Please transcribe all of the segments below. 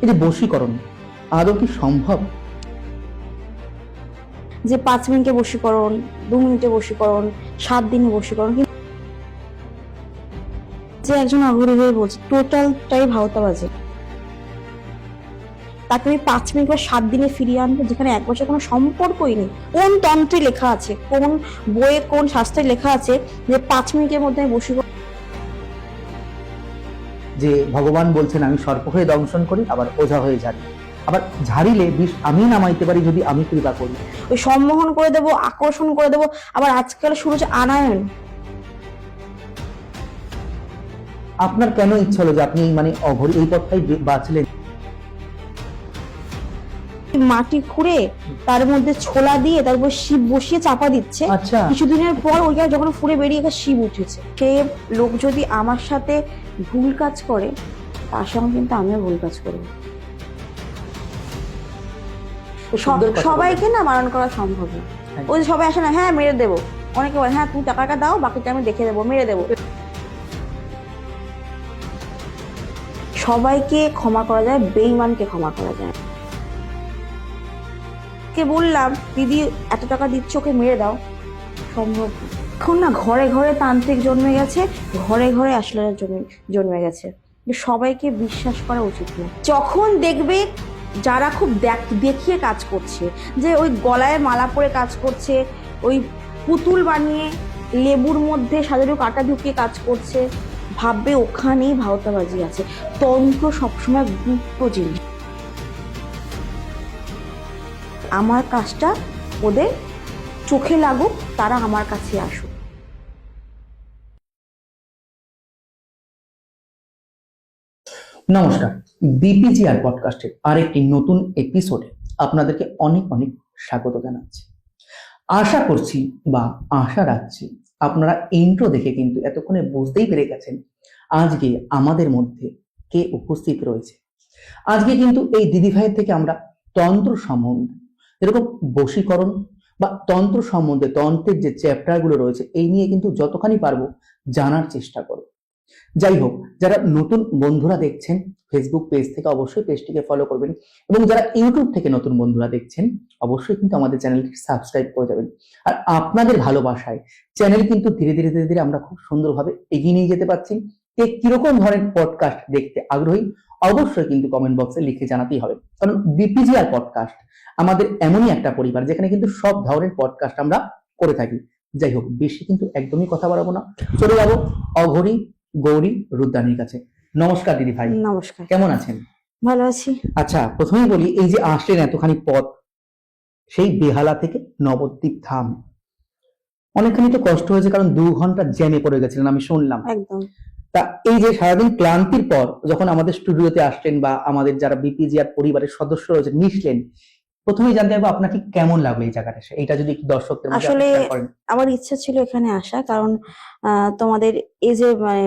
এই যে বশীকরণ আদৌ কি সম্ভব? যে 5 মিনিটে বশীকরণ, 2 মিনিটে বশীকরণ, 7 দিনে বশীকরণ, কিন্তু যে একজন অঘরী হয়ে বলছে টোটালটাই ভাওতাবাজি। তাকে আমি 5 মিনিট বা 7 দিনে ফিরিয়ে আনবো, যেখানে 1 বছর কোনো সম্পর্কই নেই। কোন তন্ত্রে লেখা আছে, কোন বইয়ে, কোন শাস্ত্রে লেখা আছে যে 5 মিনিটের মধ্যে আমি বশীকরণ? যে ভগবান বলছেন আমি সর্প হয়ে দংশন করি, আবার ওঝা হয়ে ঝাড়ি, আবার ঝাড়িলে বিষ আমি নামাইতে পারি যদি আমি কৃপা করি। ওই সম্মোহন করে দেবো, আকর্ষণ করে দেবো। আবার আজকাল শুরু হচ্ছে আনায়ন। আপনার কেন ইচ্ছা হলো যে আপনি মানে অঘরী এই পথটাই বাঁচলেন? মাটি খুঁড়ে তার মধ্যে ছোলা দিয়ে তারপর শিব বসিয়ে চাপা দিচ্ছে। আচ্ছা, কিছুদিনের পর ওইটা যখন ফুড়ে বেরিয়ে গেছে শিব উঠেছে। সে লোক যদি আমার সাথে ভুল কাজ করে, তার সঙ্গে কিন্তু আমিও ভুল কাজ করবো। সবাইকে না বারণ করা সম্ভব না। ওই যে সবাই আসে না, হ্যাঁ মেরে দেবো, অনেকে বলে হ্যাঁ তুমি টাকাটা দাও, বাকিটা আমি দেখে দেবো, মেরে দেবো। সবাইকে ক্ষমা করা যায়, বেঈমানকে ক্ষমা করা যায়। কে বললাম দিদি এত টাকা দিচ্ছ, ওকে মেরে দাও, সম্ভব না। এখন না ঘরে ঘরে তান্ত্রিক জন্মে গেছে, ঘরে ঘরে আসলে জন্মে গেছে। সবাইকে বিশ্বাস করা উচিত না। যখন দেখবে যারা খুব দেখিয়ে কাজ করছে, যে ওই গলায় মালা পরে কাজ করছে, ওই পুতুল বানিয়ে লেবুর মধ্যে সাজানো কাঁটা ঢুকিয়ে কাজ করছে, ভাববে ওখানেই ভাওতাবাজি আছে। তন্ত্র সবসময় গুপ্ত জিনিস। আমার কাজটা ওদের চোখে লাগুক, তারা আমার কাছে আসুক। নমস্কার, বিপিজিআর পডকাস্টের আরেকটি নতুন এপিসোডে আপনাদেরকে অনেক অনেক স্বাগত জানাচ্ছি। আশা করছি বা আশা রাখছি আপনারা ইন্ট্রো দেখে কিন্তু এতক্ষণে বুঝতেই পেরে গেছেন আজকে আমাদের মধ্যে কে উপস্থিত রয়েছে। আজকে কিন্তু এই দিদিভাইয়ের থেকে আমরা তন্ত্র সম্বন্ধে, এরকম বশীকরণ বা তন্ত্র সম্বন্ধে, তন্ত্রের যে চ্যাপ্টারগুলো রয়েছে এই নিয়ে কিন্তু যতখানি পারবো জানার চেষ্টা করব। যাই হোক, যারা নতুন বন্ধুরা দেখছেন ফেসবুক পেজ থেকে অবশ্যই পেজটিকে ফলো করবেন, এবং যারা ইউটিউব থেকে নতুন বন্ধুরা দেখছেন অবশ্যই কিন্তু আমাদের চ্যানেলটি সাবস্ক্রাইব করে যাবেন। আর আপনাদের ভালোবাসায় চ্যানেল কিন্তু ধীরে ধীরে ধীরে ধীরে আমরা খুব সুন্দরভাবে এগিয়ে নিয়ে যেতে পারছি। কিরকম ধরনের পডকাস্ট দেখতে আগ্রহী অবশ্যই কিন্তু কমেন্ট বক্সে লিখে জানাতেই হবে, কারণ বিপিজিআর পডকাস্ট আমাদের এমনই একটা পরিবার যেখানে কিন্তু সব ধরনের পডকাস্ট আমরা করে থাকি। যাই হোক, বেশি কিন্তু একদমই কথা বাড়াবো না, চলে যাবো অঘরী গৌরী রুদ্রানীর কাছে। নমস্কার দিদি ভাই। নমস্কার। কেমন আছেন? ভালো আছি। আচ্ছা, প্রথমেই বলি, এই যে আসলেন এতখানি পথ, সেই বেহালা থেকে নবদ্বীপ ধাম, অনেকখানি তো কষ্ট হয়েছে, কারণ 2 ঘন্টা জ্যামে পড়ে গেছিলেন আমি শুনলাম। একদম। তা এই যে সারাদিন ক্লান্তির পর যখন আমাদের স্টুডিওতে আসলেন বা আমাদের যারা বিপিজিআর পরিবারের সদস্য রয়েছে মিশলেন, প্রথমেই জানতে চাইবো আপনার ঠিক কেমন লাগলো এই জায়গাটা, এইটা যদি একটু দর্শকদের মধ্যে আসলে share করেন। আমার ইচ্ছা ছিল এখানে আসা, কারণ তোমাদের এই যে মানে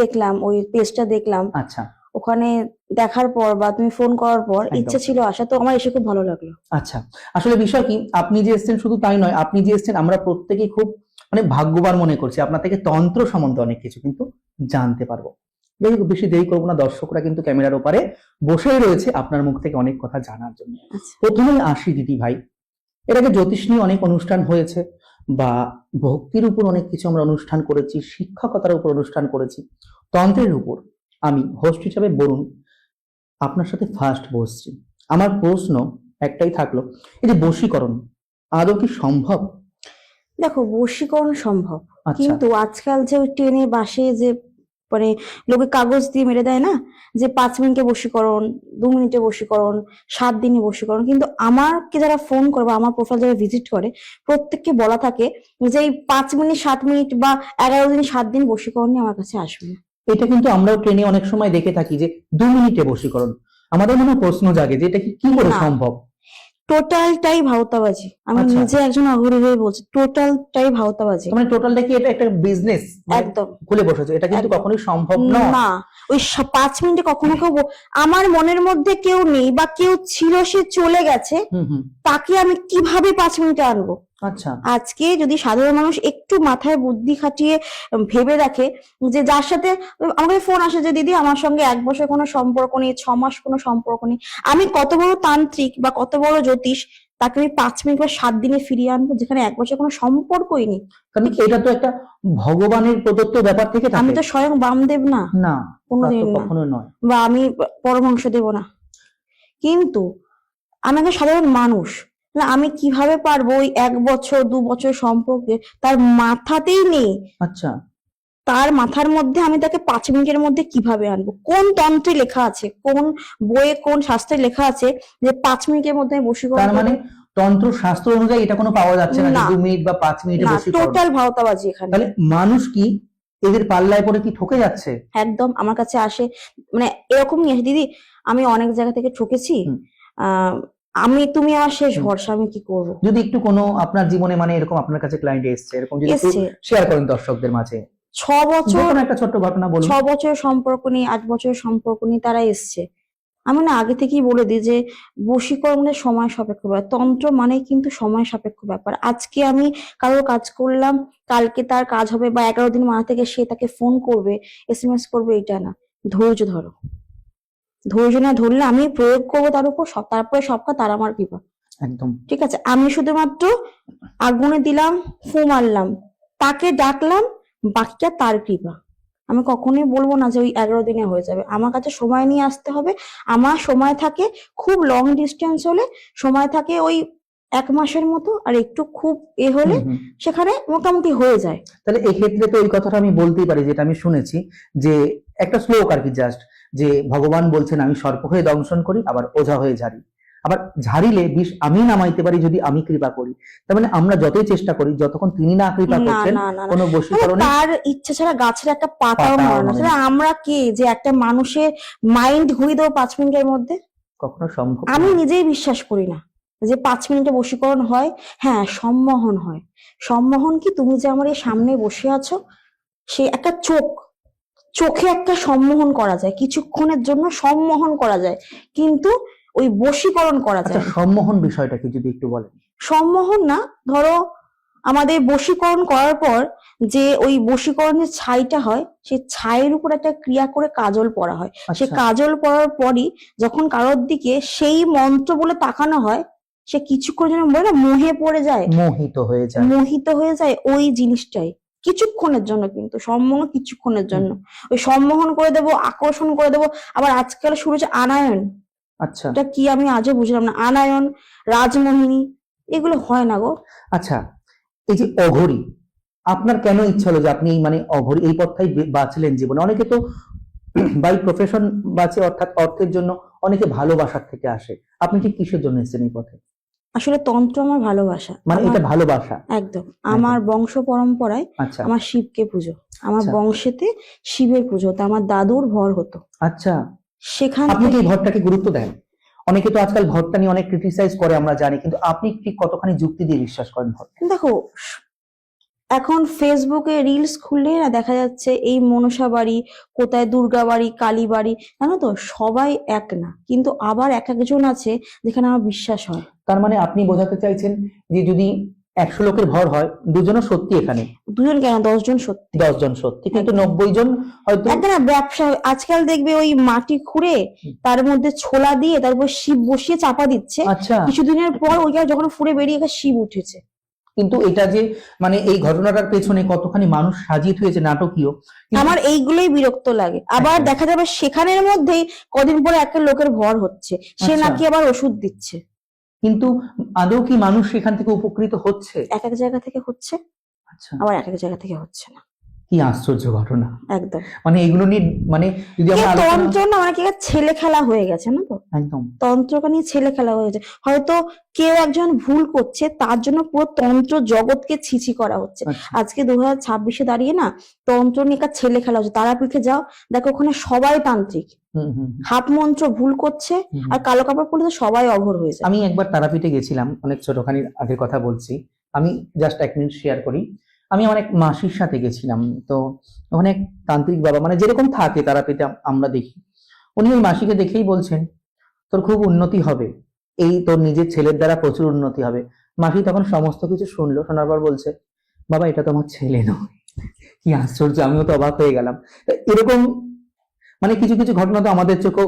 দেখলাম, ওই পেজটা দেখলাম, আচ্ছা ওখানে দেখার পর বা তুমি ফোন করার পর একদম। ইচ্ছা ছিল আসা, তো আমার এসে খুব ভালো লাগলো। আচ্ছা, আসলে বিষয় কি, আপনি যে এসেছেন শুধু তাই নয়, আপনি যে এসেছেন আমরা প্রত্যেকেই খুব মানে ভাগ্যবান মনে করছি। আপনার থেকে তন্ত্র সম্বন্ধে অনেক কিছু কিন্তু জানতে পারবো। যাই হোক, বেশি দেরি করবো না, দর্শকরা কিন্তু ক্যামেরার ওপারে বসেই রয়েছে আপনার মুখ থেকে অনেক কথা জানার জন্য। আচ্ছা। প্রথমেই আসি দিদি ভাই, এর আগে জ্যোতিষ নিয়ে অনেক অনুষ্ঠান হয়েছে, বা ভক্তির উপর অনেক কিছু আমরা অনুষ্ঠান করেছি, শিক্ষকতার উপর অনুষ্ঠান করেছি, তন্ত্রের উপর আমি হোস্ট হিসাবে বলুন আপনার সাথে ফার্স্ট বসছি। আমার প্রশ্ন একটাই থাকলো, এই যে বশীকরণ আদৌ কি সম্ভব? দেখো, বশীকরণ সম্ভব, আচ্ছা, কিন্তু আজকাল যে ওই ট্রেনে বাসে যে মানে লোকে কাগজ দিয়ে মেরে দেয় না, যে 5 মিনিটে বশীকরণ, 2 মিনিটে বশীকরণ, 7 দিনে বশীকরণ, কিন্তু আমাকে যারা ফোন করে বা আমার প্রোফাইল যারা ভিজিট করে প্রত্যেককে বলা থাকে যে এই 5 মিনিট, 7 মিনিট বা 11 দিন, 7 দিন বশীকরণ নিয়ে আমার কাছে আসবে না। এটা কিন্তু আমরাও ট্রেনে অনেক সময় দেখে থাকি যে 2 মিনিটে বশীকরণ। আমাদের মনে প্রশ্ন জাগে যে এটা কি করে না। সম্ভব? টোটালটাই ভাওতাবাজি। আমি আচ্ছা। নিজে একজন অঘরী হয়ে বলছি, টোটালটাই ভাওতাবাজি। মানে টোটালটা কি এটা একটা বিজনেস একদম খুলে বসেছে? এটা কিন্তু একদম। কখনোই সম্ভব নয়। না, ওই 5 মিনিটে কখনো কেউ আমার মনের মধ্যে কেউ নেই বা কেউ ছিল, সে চলে গেছে, হুম হুম। তাকে আমি কিভাবে 5 মিনিটে আনবো? আচ্ছা, আজকে যদি সাধারণ মানুষ একটু মাথায় বুদ্ধি খাটিয়ে ভেবে দেখে, যে যার সাথে আমাকে ফোন আসে যে দিদি আমার সঙ্গে 1 বছর কোনো সম্পর্ক নেই, 6 মাস কোনো সম্পর্ক নেই, আমি কত বড় তান্ত্রিক বা কত বড় জ্যোতিষ, তাকে আমি 5 মিনিট বা 7 দিনে ফিরিয়ে আনবো, যেখানে 1 বছর কোনো সম্পর্কই নেই। কারণ এটা তো একটা ভগবানের প্রদত্ত ব্যাপার থেকে আমি থাকে। তো স্বয়ং বামদেব না, না, তা কোনোদিন তো না, কখনো নয়। বা আমি পরমহংস দেব না, কিন্তু আমি একটা সাধারণ মানুষ। না, আমি কিভাবে পারবো ওই 1 বছর 2 বছর সম্পর্কে, তার মাথাতেই নেই। আচ্ছা, তার মাথার মধ্যে আমি তাকে 5 মিনিটের মধ্যে কিভাবে আনবো? কোন তন্ত্রে লেখা আছে, কোন বইয়ে কোন শাস্ত্রে লেখা আছে যে 5 মিনিটের মধ্যে আমি বশীকরণ তার মানে করবো? তন্ত্র শাস্ত্র অনুযায়ী এটা কোনো পাওয়া যাচ্ছে না যে না, 2 মিনিট বা 5 মিনিটে না, বশীকরণ। টোটাল ভাওতাবাজি এখানে। তাহলে মানুষ কি এদের পাল্লায় পড়ে কি ঠকে যাচ্ছে? একদম আমার কাছে আসে, মানে এরকমই আসে, দিদি আমি অনেক জায়গা থেকে ঠকেছি, হুম। তুমি আমার শেষ হুম। ভরসা, আমি কি করবো? যদি একটু কোনো আপনার জীবনে মানে এরকম আপনার কাছে ক্লায়েন্ট এসছে, এরকম যদি একটু এসছে শেয়ার করেন দর্শকদের মাঝে, 6 বছর, যে কোনো একটা ছোট্ট ঘটনা বলুন। 6 বছরের সম্পর্ক নেই, 8 বছরের সম্পর্ক নেই, তারা এসছে। আমি না আগে থেকেই বলে দিই যে বশীকরণ মানে সময় সাপেক্ষ ব্যাপার, তন্ত্র মানে কিন্তু সময় সাপেক্ষ ব্যাপার। আজকে আমি কারোর কাজ করলাম, কালকে তার কাজ হবে, বা 11 দিন মাথা থেকে সে তাকে ফোন করবে, SMS করবে, এটা না। ধৈর্য ধরো, ধৈর্য না ধরলে আমি প্রয়োগ করবো তার উপর, তারপরে সব কাজ তার আমার কৃপা। একদম। ঠিক আছে, আমি শুধুমাত্র আগুনে দিলাম, ফু মারলাম, তাকে ডাকলাম, বাকিটা তার কৃপা। আমি কখনোই বলবো না যে ওই 11 দিনে হয়ে যাবে, আমার কাছে সময় নিয়ে আসতে হবে। আমার সময় থাকে, খুব লং ডিস্টেন্স হলে সময় থাকে ওই 1 মাসের মতো, আর একটু খুব হলে হুম, হুম। সেখানে মোটামুটি হয়ে যায়। তাহলে এই ক্ষেত্রে তো এই কথাটা আমি বলতেই পারি, যেটা আমি শুনেছি, যে একটা শ্লোক আর কি, জাস্ট যে ভগবান বলছেন আমি সর্প হয়ে দংশন করি, আবার ওঝা হয়ে ঝাড়ি, আবার ঝাড়িলে বিষ আমি নামাইতে পারি যদি আমি কৃপা করি। তার মানে আমরা যতই চেষ্টা করি, যতক্ষণ তিনি না কৃপা না, করছেন না, না, না, কোনো মানে বশীকরণে তার ইচ্ছা ছাড়া গাছের একটা পাতাও পাতাও নড়ে না। নড়ে তাহলে না। আমরা কে যে একটা মানুষের মাইন্ড ঘুরিয়ে দেবো 5 মিনিটের মধ্যে? কখনো সম্ভব আমি নয়। নিজেই বিশ্বাস করি না যে 5 মিনিটে বশীকরণ হয়। হ্যাঁ, সম্মোহন হয়। সম্মোহন কি, তুমি যে আমার এই সামনে বসে আছো, সে একটা চোখে একটা সম্মোহন করা যায়, কিছুক্ষণের জন্য সম্মোহন করা যায়, কিন্তু ওই বশীকরণ করা আচ্ছা, যায় না। সম্মোহন বিষয়টা কি যদি একটু বলেন? সম্মোহন না, ধরো আমাদের বশীকরণ করার পর যে ওই বশীকরণের ছাইটা হয়, সেই ছাইয়ের উপর একটা ক্রিয়া করে কাজল পরা হয়। সে আচ্ছা, কাজল পরার পরই যখন কারোর দিকে সেই মন্ত্র বলে তাকানো হয়, সে কিছুক্ষণ যেন বলে না মোহে পড়ে যায়, মোহিত হয়ে যায়। মোহিত হয়ে যায়, ওই জিনিসটাই কিছুক্ষণের জন্য, কিন্তু সম্মোহন কিছুক্ষণের জন্য। ওই সম্মোহন করে দেবো, আকর্ষণ করে দেবো। আবার আজকাল শুরু হচ্ছে আনায়ন, আচ্ছা, এটা কি আমি আজও বুঝলাম না, আনায়ন, রাজমোহিনী, এগুলো হয় না গো। আচ্ছা, এই যে অঘরী, আপনার কেন ইচ্ছা হলো যে আপনি এই মানে অঘরী এই পথটাই বাঁচলেন জীবনে? অনেকে তো বাই প্রফেশন বাঁচে, অর্থাৎ অর্থের জন্য, অনেকে ভালোবাসার থেকে আসে। আপনি ঠিক কিসের জন্য এসেছেন এই পথে? আসলে তন্ত্র আমার ভালোবাসা, মানে আমার এটা ভালোবাসা? একদম আমার বংশ পরম্পরায় আচ্ছা, আমার শিবকে পুজো, আমার আচ্ছা, বংশেতে শিবের পুজো হতো, আমার দাদুর ভর হতো। আচ্ছা। সেখান আপনি কি থেকে এই ভরটাকে গুরুত্ব দেন? অনেকে তো আজকাল ভরটা নিয়ে অনেক ক্রিটিসাইজ করে, আমরা জানি, কিন্তু আপনি ঠিক কতখানি যুক্তি দিয়ে বিশ্বাস করেন ভর? দেখো, এখন ফেসবুকে রিলস খুললে না দেখা যাচ্ছে এই মনসা বাড়ি, কোথায় দুর্গা বাড়ি, কালী বাড়ি, জানো তো সবাই এক না, কিন্তু আবার এক একজন আছে যেখানে আমার বিশ্বাস হয়। তার মানে আপনি বোঝাতে চাইছেন যে যদি 100 লোকের ভর হয়, দুজনও সত্যি এখানে, 2 জন কেন, 10 জন সত্যি। 10 জন সত্যি, কিন্তু একদম। 90 জন হয়তো। একটা না ব্যবসা আজকাল দেখবে, ওই মাটি খুঁড়ে তার মধ্যে ছোলা দিয়ে তারপর শিব বসিয়ে চাপা দিচ্ছে, আচ্ছা, কিছুদিনের পর ওইটা যখন ফুড়ে বেরিয়ে গেছে শিব উঠেছে। কিন্তু এটা যে মানে এই ঘটনাটার পেছনে কতখানি মানুষ সাজিয়ে থুয়েছে নাটকীয়, কিন্তু আমার এইগুলোই বিরক্ত লাগে। আবার একদম। দেখা যাবে সেখানের মধ্যেই কদিন পরে একটা লোকের ভর হচ্ছে, সে আচ্ছা। নাকি আবার ওষুধ দিচ্ছে। কিন্তু আদৌ কি মানুষ সেখান থেকে উপকৃত হচ্ছে? এক এক জায়গা থেকে হচ্ছে, আচ্ছা, আবার এক এক জায়গা থেকে হচ্ছে না। কি আশ্চর্য ঘটনা! একদম। মানে এগুলো নিয়ে মানে যদি আমরা আলোচনা। তন্ত্র না মানে কি একটা ছেলে খেলা হয়ে গেছে না তো, একদম। তন্ত্রকে নিয়ে ছেলে খেলা হয়েছে। হয়তো কেউ একজন ভুল করছে, তার জন্য পুরো তন্ত্র জগৎকে ছিছি করা হচ্ছে। আচ্ছা, আজকে 2026-এ দাঁড়িয়ে না তন্ত্র নিয়ে একটা ছেলে খেলা হচ্ছে। তারাপীঠে যাও, দেখো ওখানে সবাই তান্ত্রিক, হুম, হুম, হাত মন্ত্র ভুল করছে, হুম। আর কালো কাপড় পরে তো সবাই অঘোর হয়ে যায়। আমি একবার তারাপীঠে গেছিলাম, অনেক ছোটখানির আগের কথা বলছি। আমি জাস্ট 1 মিনিট শেয়ার করি। আমি আমার এক মাসির সাথে গেছিলাম, তো ওখানে এক তান্ত্রিক বাবা, মানে যেরকম থাকে তারাপীঠে আমরা দেখি, উনি ওই মাসিকে দেখেই বলছেন তোর খুব উন্নতি হবে, এই তোর নিজের ছেলের দ্বারা প্রচুর উন্নতি হবে। মাসি তখন সমস্ত কিছু শুনলো, শোনার পর বলছে, বাবা এটা তো আমার ছেলে নয়। কি আশ্চর্য, আমিও তো অবাক হয়ে গেলাম। তো এরকম মানে কিছু কিছু ঘটনা তো আমাদের চোখেও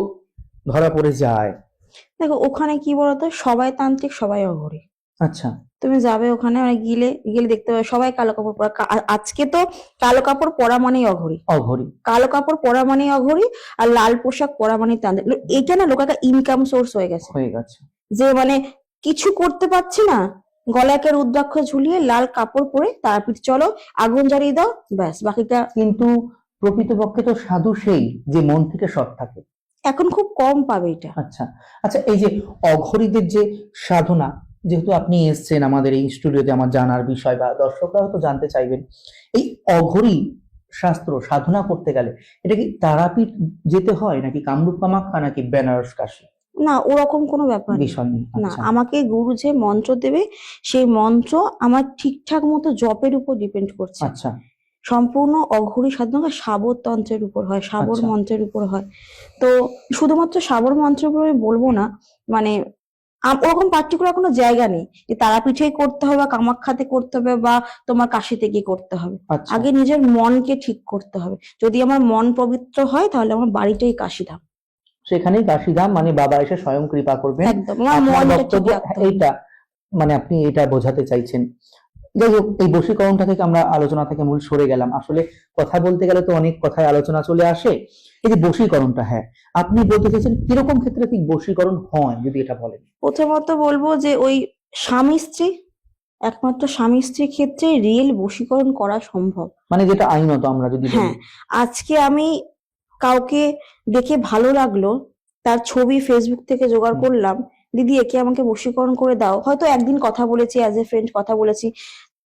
ধরা পড়ে যায়। দেখো ওখানে কি বলতো, সবাই তান্ত্রিক সবাই অঘরী। আচ্ছা। তুমি যাবে ওখানে, মানে গিলে গিলে দেখতে পাবে সবাই কালো কাপড় পরা। আর আজকে তো কালো কাপড় পরা মানেই অঘরী। অঘরী। কালো কাপড় পরা মানেই অঘরী, আর লাল পোশাক পরা মানেই তান্ত্রিক। এটা না লোক একটা ইনকাম সোর্স হয়ে গেছে, হয়ে গেছে। যে মানে কিছু করতে পারছি না, গলায় একটা রুদ্রাক্ষ ঝুলিয়ে লাল কাপড় পরে তারাপীঠ চলো, আগুন জ্বালিয়ে দাও, ব্যাস বাকিটা। কিন্তু প্রকৃতপক্ষে তো সাধু সেই যে মন থেকে সৎ থাকে। এখন খুব কম পাবে এটা। আচ্ছা আচ্ছা, এই যে অঘরীদের যে সাধনা, যেহেতু আপনি এসছেন আমাদের এই স্টুডিওতে, আমার জানার বিষয় বা দর্শকরা হয়তো জানতে চাইবেন, এই অঘরী শাস্ত্র সাধনা করতে গেলে এটা কি তারাপীঠ যেতে হয়, নাকি কামরূপ কামাখ্যা, নাকি বেনারস কাশী? না, ওরকম কোনো ব্যাপার নেই। বিষয় নেই। না, আচ্ছা আমাকে গুরু যে মন্ত্র দেবে সেই মন্ত্র আমার ঠিকঠাক মতো জপের উপর ডিপেন্ড করছে। আচ্ছা সম্পূর্ণ অঘোরী সাধনা সাবর তন্ত্রের উপর হয়, সাবর আচ্ছা। মন্ত্রের উপর হয়। তো শুধুমাত্র সাবর মন্ত্রের উপর আমি বলবো না, মানে ওরকম পার্টিকুলার কোনো জায়গা নেই যে তারাপীঠেই করতে হবে বা কামাখ্যাতে করতে হবে বা তোমার কাশিতে গিয়ে করতে হবে। আচ্ছা, আগে নিজের মনকে ঠিক করতে হবে। যদি আমার মন পবিত্র হয় তাহলে আমার বাড়িটাই কাশীধাম। সেখানেই কাশীধাম, মানে বাবা এসে স্বয়ং কৃপা করবেন। একদম, আমার আপনার মনটা ঠিক বক্তব্য রাখতে হবে। এইটা, মানে আপনি এটা বোঝাতে চাইছেন। যাই হোক, এই বশীকরণটা থেকে আমরা আলোচনা থেকে মূল সরে গেলাম। আসলে কথা বলতে গেলে তো অনেক কথায় আলোচনা চলে আসে। এই যে বশীকরণটা, হ্যাঁ আপনি বলতে চাইছেন কিরকম ক্ষেত্রে ঠিক বশীকরণ হয়, যদি এটা বলেন। প্রথমত বলবো যে ওই স্বামী স্ত্রী, একমাত্র স্বামী স্ত্রীর ক্ষেত্রে রিয়েল বশীকরণ করা সম্ভব। মানে যেটা আইনত আমরা যদি বলি। হ্যাঁ, আজকে আমি কাউকে দেখে ভালো লাগলো, তার ছবি ফেসবুক থেকে জোগাড় করলাম, দিদি একে আমাকে বশীকরণ করে দাও, হয়তো একদিন কথা বলেছি, অ্যাজ এ ফ্রেন্ড কথা বলেছি,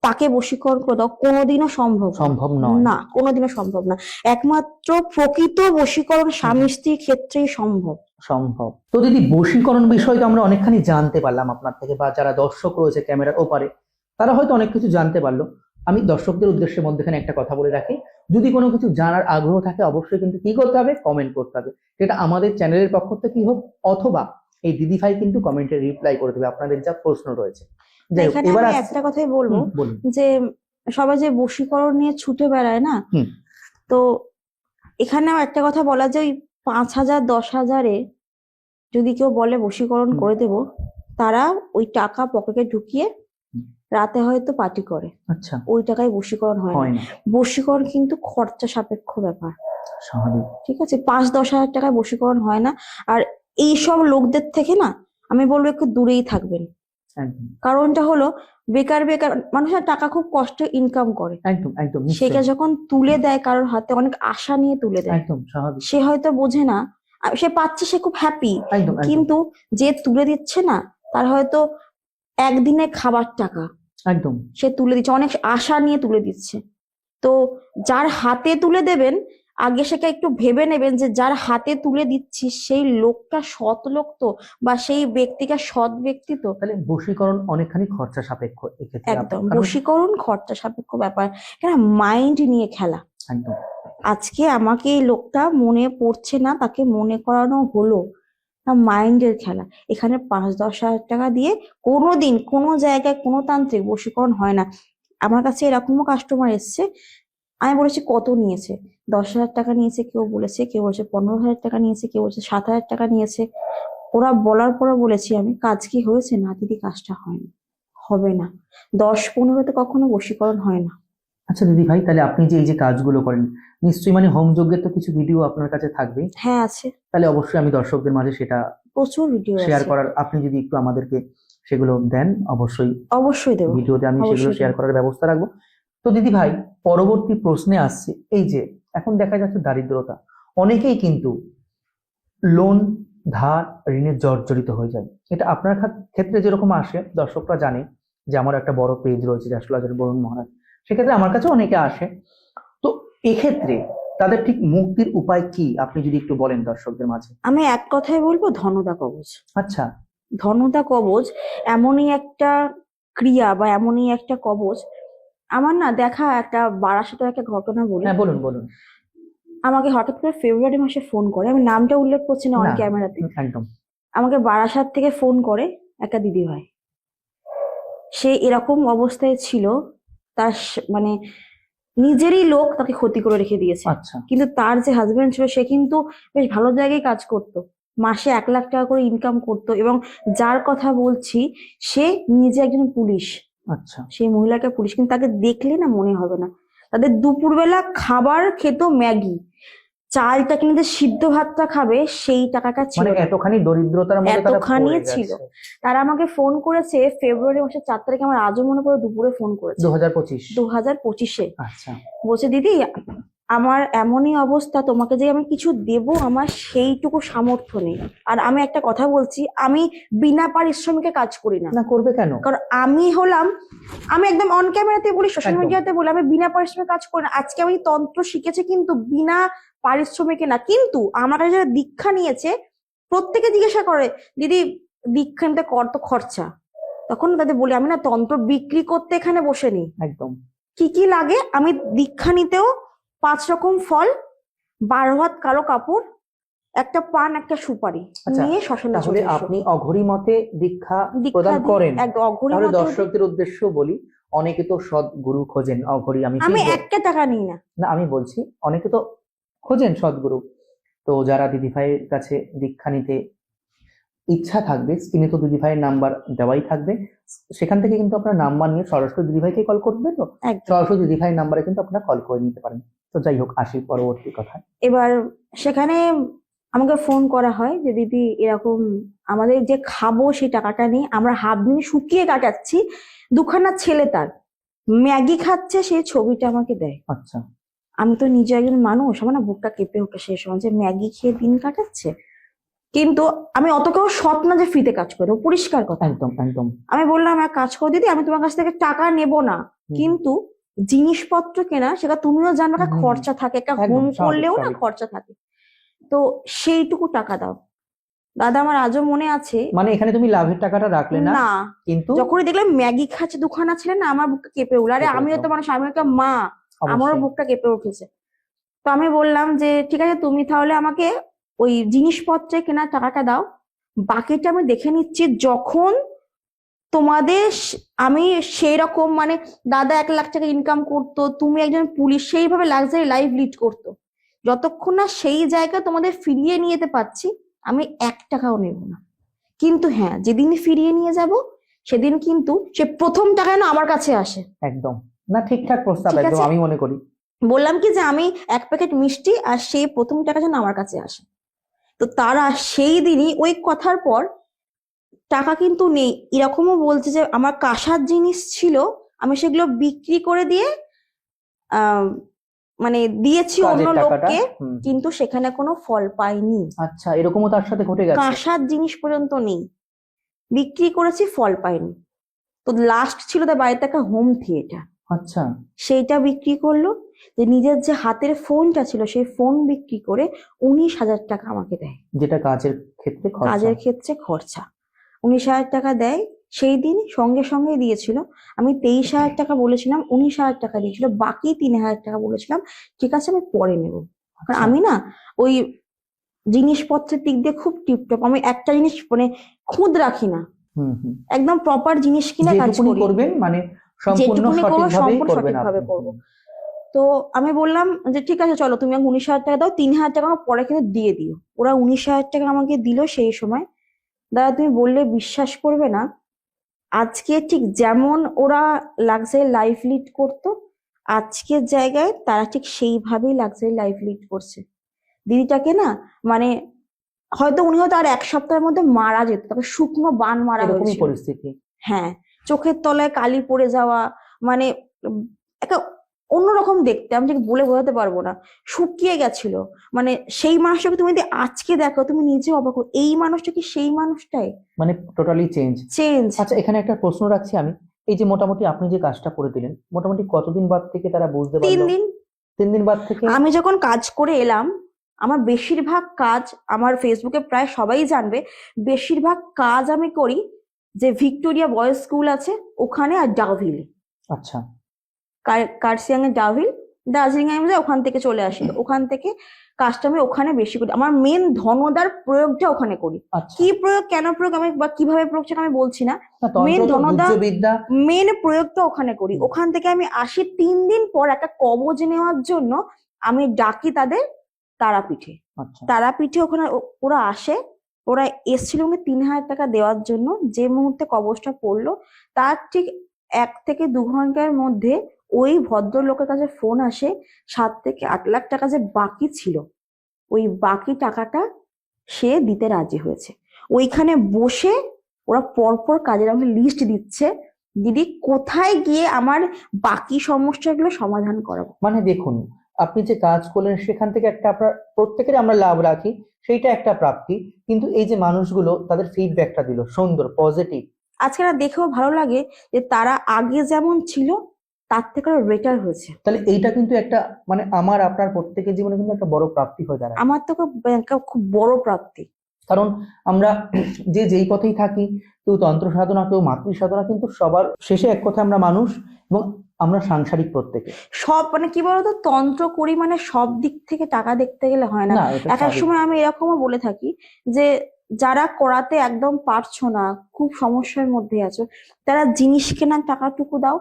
তাকে বশীকরণ করে দাও, কোনোদিনও সম্ভব সম্ভব নয়। না, কোনোদিনও সম্ভব না। একমাত্র প্রকৃত বশীকরণ স্বামী স্ত্রীর ক্ষেত্রেই সম্ভব। সম্ভব। তো দিদি, বশীকরণ বিষয়ে তো আমরা অনেকখানি জানতে পারলাম আপনার থেকে, বা যারা দর্শক রয়েছে ক্যামেরার ওপারে তারা হয়তো অনেক কিছু জানতে পারলো। আমি দর্শকদের উদ্দেশ্যে মধ্যখানে একটা কথা বলে রাখি, যদি কোনো কিছু জানার আগ্রহ থাকে অবশ্যই কিন্তু কি করতে হবে, কমেন্ট করতে হবে। সেটা আমাদের চ্যানেলের পক্ষ থেকে হোক, অথবা এই দিদি ভাই কিন্তু কমেন্টে রিপ্লাই করে দেবে আপনাদের যা প্রশ্ন রয়েছে। যাই হোক, এখানে এবার আমি একটা কথাই বলবো, বলুন। যে সবাই যে বশীকরণ নিয়ে ছুটে বেড়ায় না, তো এখানেও একটা কথা বলা, যে ওই 5,000 10,000-এ যদি কেউ বলে বশীকরণ করে দেব, তারা ওই টাকা পকেটে ঢুকিয়ে রাতে হয়তো পার্টি করে। আচ্ছা, ওই টাকায় বশীকরণ হয় না। বশীকরণ কিন্তু খরচা সাপেক্ষ ব্যাপার, স্বাভাবিক। ঠিক আছে? 5-10 হাজার টাকায় বশীকরণ হয় না। আর এইসব লোকদের থেকে না আমি বলবো একটু দূরেই থাকবেন। কারণটা হলো, বেকার বেকার মানুষের টাকা খুব কষ্টে ইনকাম করে, একদম একদম, সেটা যখন তুলে দেয় কারোর হাতে, অনেক আশা নিয়ে তুলে দেয়, একদম স্বাভাবিক। সে হয়তো বোঝে না, সে পাচ্ছে, সে খুব হ্যাপি, কিন্তু যে তুলে দিচ্ছে না, তার হয়তো একদিনে খাবার টাকা একদম সে তুলে দিচ্ছে, অনেক আশা নিয়ে তুলে দিচ্ছে। তো যার হাতে তুলে দেবেন, আগে সেটা একটু ভেবে নেবেন যে যার হাতে তুলে দিচ্ছি সেই লোকটা সৎ লোক তো, বা সেই ব্যক্তিটা সৎ ব্যক্তি তো। তাহলে বশীকরণ অনেকখানি খরচা সাপেক্ষ এক্ষেত্রে। একদম, বশীকরণ খরচা সাপেক্ষ ব্যাপার, কেন মাইন্ড নিয়ে খেলা। একদম। আজকে আমাকে এই লোকটা মনে পড়ছে না, তাকে মনে করানো হলো, মাইন্ডের খেলা। এখানে 5-10 হাজার টাকা দিয়ে কোনোদিন কোনো জায়গায় কোনো তান্ত্রিক বশীকরণ হয় না। আমার কাছে এরকমও কাস্টমার এসছে, আমি বলেছি কত নিয়েছে, 10,000 টাকা নিয়েছে, কেউ বলেছে, কেউ বলেছে 15,000 টাকা নিয়েছে, কেউ বলেছে 7,000 টাকা নিয়েছে। ওরা বলার পরে বলেছি আমি, কাজ কি হয়েছে? না দিদি, কাজটা হয়নি, হবে না। 10-15-তে কখনো বশীকরণ হয় না। আচ্ছা দিদি ভাই, তাহলে আপনি যে এই যে কাজগুলো করেন, নিশ্চয়ই মানে হোম যজ্ঞের তো কিছু ভিডিও আপনার কাছে থাকবে? হ্যাঁ, আছে। তাহলে অবশ্যই আমি দর্শকদের মাঝে সেটা প্রচুর ভিডিও শেয়ার আছে। করার, আপনি যদি একটু আমাদেরকে সেগুলো দেন, অবশ্যই দেবো, ভিডিওতে আমি সেগুলো শেয়ার করার ব্যবস্থা রাখবো। তো দিদি ভাই, পরবর্তী প্রশ্নে আসছে, এই যে এখন দেখা যাচ্ছে দারিদ্রতা, অনেকেই কিন্তু লোন, ধার, ঋণের জর্জরিত হয়ে যায়। এটা আপনার ক্ষেত্রে যেরকম আসে, দর্শকরা জানে যে আমার একটা বড় পেজ রয়েছে জাসলাজের বরুণ মহারাজ, সেক্ষেত্রে আমার কাছে অনেকে আসে। তো এক্ষেত্রে তাদের ঠিক মুক্তির উপায় কি, আপনি যদি একটু বলেন দর্শকদের মাঝে। আমি এক কথায় বলবো, ধনদা কবচ। আচ্ছা। ধনদা কবচ এমনই একটা ক্রিয়া বা এমনই একটা কবচ। আমার না দেখা একটা বারাসাতের একটা ঘটনা বলি। হ্যাঁ, বলুন বলুন। আমাকে হঠাৎ করে ফেব্রুয়ারি মাসে ফোন করে, আমি নামটা উল্লেখ করছি না অন ক্যামেরাতে, একদম। আমাকে বারাসাত থেকে ফোন করে একটা দিদি ভাই। সে এরকম অবস্থায় ছিল, তার মানে নিজেরই লোক তাকে ক্ষতি করে রেখে দিয়েছে। আচ্ছা কিন্তু তার যে হাজবেন্ড ছিল সে কিন্তু বেশ ভালো জায়গায় কাজ করতো, মাসে 1 লাখ টাকা করে ইনকাম করতো, এবং যার কথা বলছি সে নিজে একজন পুলিশ। আচ্ছা সেই মহিলাকে পুলিশ, কিন্তু তাকে দেখলে না মনে হবে না। তাদের দুপুরবেলা খাবার খেত ম্যাগি, চালটা কিনে যে সিদ্ধ ভাতটা খাবে সেই টাকাটা ছিল মানে না। এতখানি দরিদ্রতার মধ্যে তারা এতখানি পড়ে ছিল। গেছে। তারা আমাকে ফোন করেছে ফেব্রুয়ারি মাসের 4 তারিখে, আমার আজও মনে পড়ে, দুপুরে ফোন করেছে 2025। 2025-এ। আচ্ছা বলছে দিদি আমার এমনই অবস্থা, তোমাকে যে আমি কিছু দেব আমার সেইটুকু সামর্থ্য নেই। আর আমি একটা কথা বলছি, আমি বিনা পারিশ্রমিকে কাজ করি না। না করবে কেন? কারণ আমি একদম অন ক্যামেরাতে বলি, সোশ্যাল একদম। মিডিয়াতে বলি, আমি বিনা পারিশ্রমিকে কাজ করি না। আজকে আমি তন্ত্র শিখেছি কিন্তু বিনা পারিশ্রমিকে না। কিন্তু আমার কাছে যারা দীক্ষা নিয়েছে প্রত্যেকে জিজ্ঞাসা করে দিদি দীক্ষা নিতে কত খরচা, তখন তাদের বলি আমি না তন্ত্র বিক্রি করতে এখানে বসে নি। একদম। কি কি লাগে, আমি দীক্ষা নিতেও 5 রকম ফল, 12 হাত কালো কাপড়, একটা পান, একটা সুপারি আচ্ছা, নিয়ে শ্মশানে তাহলে চলে এসো। আপনি অঘরী মতে দীক্ষা দীক্ষা প্রদান দিই, করেন। একদম অঘরী তাহলে মতে দিই। দর্শকদের উদ্দেশ্য বলি, অনেকে তো সৎ গুরু খোঁজেন, অঘরী আমি আমি শিখবো। 1 টাকা নিই না। না আমি বলছি অনেকে তো খোঁজেন সদ্গুরু, তো যারা দিদিভাইয়ের কাছে দীক্ষা নিতে ইচ্ছা থাকবে, স্ক্রিনে তো দিদিভাইয়ের নাম্বার দেওয়াই থাকবে, সেখান থেকে কিন্তু আপনার নাম্বার নিয়ে সরাসরি দিদিভাইকে কল করবে, তো একদম। সরাসরি দিদিভাইয়ের নাম্বারে কিন্তু আপনারা কল করে নিতে পারেন। তো যাই হোক, আসি পরবর্তী কথা। এবার সেখানে আমাকে ফোন করা হয় যে দিদি এরকম আমাদের যে খাবো সেই টাকাটা নেই, আমরা হাফ দিন শুকিয়ে কাটাচ্ছি। 2খানা ছেলে তার ম্যাগি খাচ্ছে, সেই ছবিটা আমাকে দেয়। আচ্ছা আমি তো নিজে একজন মানুষ, আমার না বুকটা কেঁপে ওঠে সেই সময়, যে ম্যাগি খেয়ে দিন কাটাচ্ছে। কিন্তু আমি অত কেউ সৎ না যে ফ্রিতে কাজ করে দেবো, পরিষ্কার কথা। একদম একদম। আমি বললাম এক কাজ করে দিদি, আমি তোমার কাছ থেকে টাকা নেব না, কিন্তু জিনিসপত্র কেনা সেটা তুমিও জানো একটা হুম। খরচা থাকে, একটা একদম, হোম স্বাভাবিক, করলেও না স্বাভাবিক। খরচা থাকে, তো সেইটুকু টাকা দাও। দাদা আমার আজও মনে আছে। মানে এখানে তুমি লাভের টাকাটা রাখলে না, না, কিন্তু যখনই দেখলাম ম্যাগি খাচ্ছে 2খানা ছেলে না, আমার বুকটা কেঁপে উঠলো। আরে কেঁপে আমিও উঠলো। তো মানুষ, আমি একটা মা, আমারও অবশ্যই। বুকটা কেঁপে উঠেছে। তো আমি বললাম যে ঠিক আছে তুমি তাহলে আমাকে ওই জিনিসপত্রে কেনার টাকাটা দাও, বাকিটা আমি দেখে নিচ্ছি। যখন তোমাদের আমি সেই রকম মানে দাদা 1 লাখ টাকা ইনকাম করতো, তুমি একজন পুলিশ, সেইভাবে লাক্সারি লাইফ লিড করতো, যতক্ষণ না সেই জায়গা তোমাদের ফিরিয়ে নিয়ে যেতে পারছি আমি 1 টাকাও নেব না। কিন্তু হ্যাঁ, যেদিন ফিরিয়ে নিয়ে যাব সেদিন কিন্তু সে প্রথম টাকা না আমার কাছে আসে। একদম, না ঠিকঠাক প্রস্তাব, ঠিক একদম আছে। আমি মনে করি। বললাম কি যে আমি 1 প্যাকেট মিষ্টি, আর সেই প্রথম টাকা যেন আমার কাছে আসে। তো তারা সেই দিনই ওই কথার পর টাকা কিন্তু নেই, এরকমও বলছে যে আমার কাঁসার জিনিস ছিল আমি সেগুলো বিক্রি করে দিয়ে আহ মানে দিয়েছি অন্য কাজের টাকাটা। লোককে, কিন্তু সেখানে কোনো ফল পাইনি। আচ্ছা, এরকমও তার সাথে ঘটে গেছে? কাঁসার জিনিস পর্যন্ত নেই, বিক্রি করেছি, ফল পাইনি। তো লাস্ট ছিল তার বাড়িতে একটা হোম থিয়েটার, আচ্ছা, সেইটা বিক্রি করলো। যে নিজের যে হাতের ফোনটা ছিল সেই ফোন বিক্রি করে 19,000 টাকা আমাকে দেয়, যেটা কাজের ক্ষেত্রে খরচা। কাজের ক্ষেত্রে খরচা 19,000 টাকা দেয়। সেই দিন সঙ্গে সঙ্গে দিয়েছিল। আমি 23,000 টাকা বলেছিলাম, 19,000 টাকা দিয়েছিল, বাকি 3,000 টাকা বলেছিলাম ঠিক আছে আমি পরে নেব। কারণ আচ্ছা। আমি না ওই জিনিসপত্রের দিক দিয়ে খুব টিপটপ, আমি একটা জিনিস মানে খুঁত রাখি না, একদম প্রপার জিনিস কিনে কাজ যেটুকুনি করি, করবেন মানে সম্পূর্ণ যেটুকুনি করবো সঠিকভাবেই সম্পূর্ণ করবেন সঠিকভাবে আপনি। করবো। তো আমি বললাম যে ঠিক আছে চলো তুমি আমাকে 19,000 টাকা দাও, 3,000 টাকা আমার পরে কিন্তু দিয়ে দিও। ওরা 19,000 টাকা আমাকে দিল সেই সময়। দাদা তুমি বললে বিশ্বাস করবে না, আজকে ঠিক যেমন ওরা লাক্সারি লাইফ লিড করতো, আজকের জায়গায় তারা ঠিক সেইভাবেই লাক্সারি লাইফ লিড করছে। দিদিটাকে না মানে উনি হয়তো আর 1 সপ্তাহের মধ্যে মারা যেত, তাকে শুকনো বান মারা এরকমই হয়েছিল। পরিস্থিতি। হ্যাঁ, চোখের তলায় কালি পড়ে যাওয়া, মানে একটা অন্যরকম দেখতে, আমি ঠিক বলে বোঝাতে পারবো না, শুকিয়ে গেছিল। মানে সেই মানুষটাকে তুমি যদি আজকে দেখো তুমি নিজে অবাক হো, এই মানুষটা কি সেই মানুষটাই? মানে টোটালি চেঞ্জ। চেঞ্জ। আচ্ছা, এখানে একটা প্রশ্ন রাখছি আমি, এই যে মোটামুটি আপনি যে কাজটা করে দিলেন, মোটামুটি কতদিন বাদ থেকে তারা বুঝতে 3 পারলো? দিন। 3 দিন বাদ থেকে? আমি যখন কাজ করে এলাম, আমার বেশিরভাগ কাজ, আমার ফেসবুকে প্রায় সবাই জানবে, বেশিরভাগ কাজ আমি করি যে ভিক্টোরিয়া বয়েজ স্কুল আছে ওখানে, আর ডাউহিল, আচ্ছা, কার্সিয়াং এর ডাউহিল, দার্জিলিং এ আমি যাই, ওখান থেকে চলে আসি, ওখান থেকে কাজটা আমি ওখানে বেশি করি, আমার মেন ধনদার প্রয়োগটা ওখানে করি। আচ্ছা, কি প্রয়োগ, কেন প্রয়োগ, আমি বা কিভাবে প্রয়োগ সেটা আমি বলছি না, না, তন্ত্র মেন তো ধনদা গুহ্যবিদ্যা। মেন প্রয়োগটা ওখানে করি। হুম। ওখান থেকে আমি আসি 3 দিন পর একটা কবজ নেওয়ার জন্য, আমি ডাকি তাদের তারাপীঠে। আচ্ছা, তারাপীঠে ওখানে ওরা আসে, ওরা এসেছিল আমাকে 3,000 টাকা দেওয়ার জন্য। যে মুহূর্তে কবজটা পড়লো তার ঠিক 1 থেকে 2 ঘন্টার মধ্যে ওই ভদ্রলোকের কাছে ফোন আসে, 7 থেকে 8 লাখ টাকা যে বাকি ছিল, ওই বাকি টাকাটা সে দিতে রাজি হয়েছে। ওইখানে বসে ওরা পরপর কাজের আমাকে লিস্ট দিচ্ছে, দিদি কোথায় গিয়ে আমার বাকি সমস্যাগুলো সমাধান করাবো। মানে দেখুন, আপনি যে কাজ করলেন সেখান থেকে একটা আপনার প্রত্যেকেরই আমরা লাভ রাখি, সেইটা একটা প্রাপ্তি। কিন্তু এই যে মানুষগুলো তাদের ফিডব্যাকটা দিল সুন্দর পজিটিভ, আজকে না দেখেও ভালো লাগে যে তারা আগে যেমন ছিল তার থেকে বেটার হয়েছে। তাহলে এইটা কিন্তু একটা মানে আমার আপনার প্রত্যেকের জীবনে কিন্তু একটা বড় প্রাপ্তি হয়ে দাঁড়ায়। আমার তো খুব বড় প্রাপ্তি। কারণ আমরা যে যেই পথেই থাকি, কেউ তন্ত্র সাধনা, কেউ মাতৃ সাধনা, কিন্তু সবার শেষে এক কথা আমরা মানুষ, এবং আমরা সাংসারিক প্রত্যেকে। সব মানে কি বলতো, তন্ত্র করি মানে সব দিক থেকে টাকা দেখতে গেলে হয় না। না, এটা এক এক স্বাভাবিক। সময় আমি এরকমও বলে থাকি যে যারা করাতে একদম পারছো না, খুব সমস্যার মধ্যে আছো, তারা জিনিস কেনার টাকাটুকু দাও,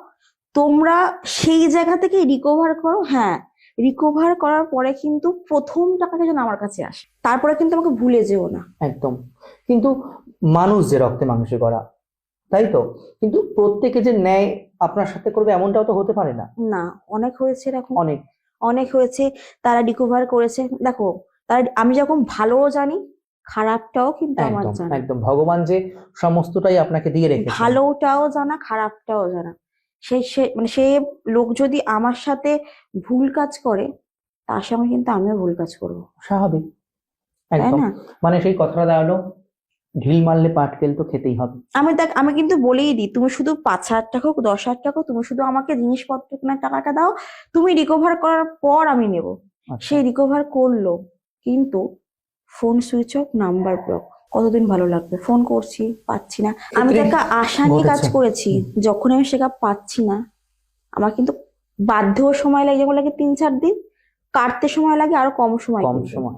তোমরা সেই জায়গা থেকে রিকভার করো। হ্যাঁ, রিকভার করার পরে কিন্তু প্রথম টাকাটা যেন আমার কাছে আসে, তারপরে কিন্তু আমাকে ভুলে যেও না। একদম। কিন্তু মানুষ যে রক্তে মাংসে গড়া, তাই তো, কিন্তু প্রত্যেকে যে ন্যায় আপনার সাথে করবে এমনটাও তো হতে পারে না। না, অনেক হয়েছে এরকম, অনেক। অনেক হয়েছে। তারা রিকভার করেছে। দেখো, তারা, আমি যখন ভালোও জানি, খারাপটাও কিন্তু আমার একদম জানা, একদম, ভগবান যে সমস্তটাই আপনাকে দিয়ে রেখেছেন। ভালোটাও জানা, খারাপটাও জানা। মানে সে লোক যদি আমার সাথে ভুল কাজ করে, তার সঙ্গে কিন্তু আমিও ভুল কাজ করবো, স্বাভাবিক, তাই একদম। না? মানে সেই কথাটা দাঁড়ালো, ঢিল মারলে পাটকেল তো খেতেই হবে। আমি কিন্তু বলেই দিই, তুমি শুধু 5,000 টাকা হোক, 10,000 টাকা হোক, তুমি শুধু আমাকে জিনিসপত্র কেনার টাকাটা দাও, তুমি রিকভার করার পর আমি নেব। আচ্ছা, সে রিকভার করলো, কিন্তু phone switch off, number block. কতদিন ভালো লাগবে? ফোন করছি, পাচ্ছি না। আমি তো একটা আশা নিয়ে কাজ ঘটেছে। করেছি, যখন আমি সেটা পাচ্ছি না, আমার কিন্তু বাধ্যও সময় লাগে, যেমন লাগে 3-4 দিন, কাটতে সময় লাগে আরো কম সময়, কম কিন্তু সময়,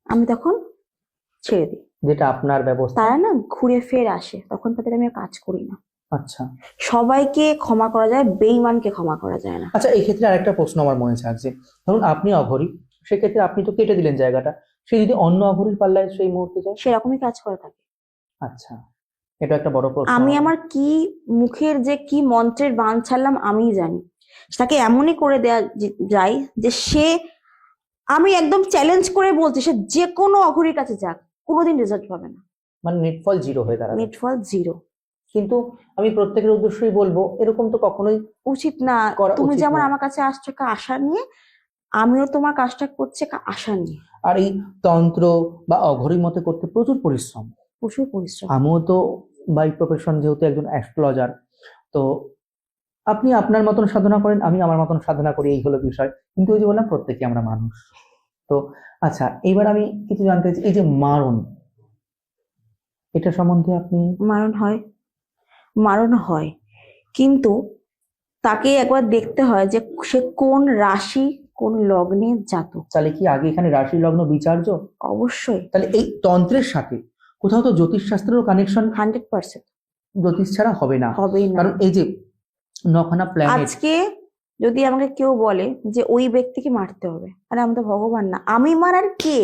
আমি তখন ছেড়ে দিই। যেটা আপনার ব্যবস্থা। তারা না ঘুরে ফের আসে, তখন তাদের আমি আর কাজ করি না। আচ্ছা, সবাইকে ক্ষমা করা যায়, বেঈমানকে ক্ষমা করা যায় না। আচ্ছা, এই ক্ষেত্রে আরেকটা প্রশ্ন আমার মনে থাকছে। ধরুন আপনি অঘরী, সেক্ষেত্রে আপনি তো কেটে দিলেন জায়গাটা, সে যদি অন্য অঘরীর পাল্লায় সেই মুহূর্তে যায়? সেরকমই কাজ করে থাকে। আচ্ছা, এটা একটা বড় প্রশ্ন আমি আমার। আমার কি মুখের যে কি মন্ত্রের বাণ ছাড়লাম আমিই জানি। তাকে এমনই করে দেয়া যায় যে সে, আমি একদম চ্যালেঞ্জ করে বলছি, সে যে কোনো অঘরীর কাছে যাক, কোনোদিন রেজাল্ট পাবে না, মানে নেটফল জিরো হয়ে দাঁড়াবে। নেটফল জিরো। কিন্তু আমি প্রত্যেকের উদ্দেশ্যই বলবো, এরকম তো কখনোই উচিত না। করা তুমি উচিত যেমন নয়। আমার কাছে আসছো একটা আশা নিয়ে, আমিও তোমার কাজটা করছি একটা আশা নিয়ে। আর এই তন্ত্র বা অঘরীর মতে করতে প্রচুর পরিশ্রম। প্রচুর পরিশ্রম। আমিও তো বাই প্রফেশন যেহেতু একজন অ্যাস্ট্রোলজার, তো আপনি আপনার মতন সাধনা করেন, আমি আমার মতন সাধনা করি, এই হলো বিষয়। কিন্তু ওই যে বললাম, প্রত্যেকে আমরা মানুষ। তো আচ্ছা, এইবার আমি কিছু জানতে চাই, এই যে মারণ, এটা সম্বন্ধে আপনি। মারণ হয়, মারণ হয়, কিন্তু তাকে একবার দেখতে হয় যে সে কোন রাশি, কোন লগ্নের জাতক। তাহলে কি আগে এখানে রাশি লগ্ন বিচার্য? অবশ্যই। তাহলে এই তন্ত্রের সাথে কোথাও তো জ্যোতিষ শাস্ত্রেরও কানেকশন, 100% জ্যোতিষ ছাড়া হবে না। হবেই না। কারণ এই যে নখানা প্ল্যানেট, আজকে যদি আমাকে কেউ বলে যে ওই ব্যক্তিকে মারতে হবে, আরে আমি তো ভগবান না, আমি মারার কে?